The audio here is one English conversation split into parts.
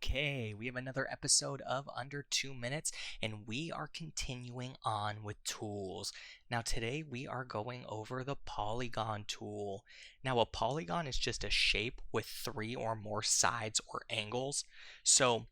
Okay, we have another episode of Under 2 Minutes, and we are continuing on with tools. Now, today we are going over the Polygon tool. Now, a polygon is just a shape with three or more sides or angles. So,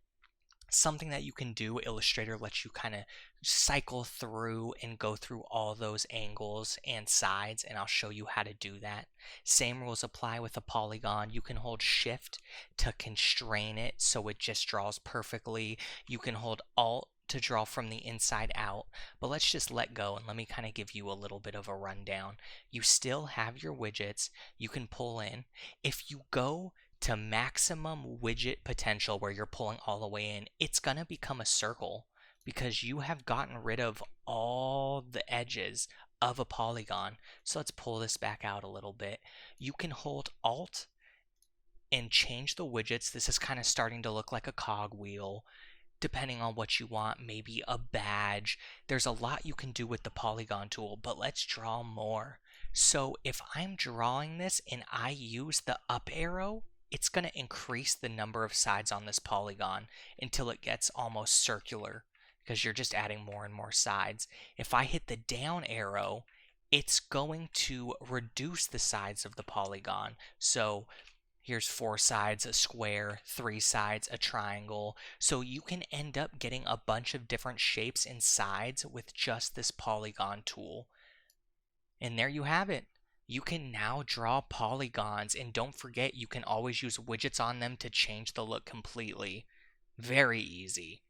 something that you can do, Illustrator lets you kind of cycle through and go through all those angles and sides, and I'll show you how to do that. Same rules apply with a polygon. You can hold shift to constrain it so it just draws perfectly. You can hold alt to draw from the inside out, but let's just let go and let me kind of give you a little bit of a rundown. You still have your widgets you can pull in. If you go to maximum widget potential where you're pulling all the way in, it's going to become a circle because you have gotten rid of all the edges of a polygon. So let's pull this back out a little bit. You can hold Alt and change the widgets. This is kind of starting to look like a cogwheel. Depending on what you want, maybe a badge. There's a lot you can do with the polygon tool, but let's draw more. So if I'm drawing this and I use the up arrow, it's going to increase the number of sides on this polygon until it gets almost circular because you're just adding more and more sides. If I hit the down arrow, it's going to reduce the sides of the polygon. So here's 4 sides, a square, 3 sides, a triangle. So you can end up getting a bunch of different shapes and sides with just this polygon tool. And there you have it. You can now draw polygons, and don't forget you can always use widgets on them to change the look completely. Very easy.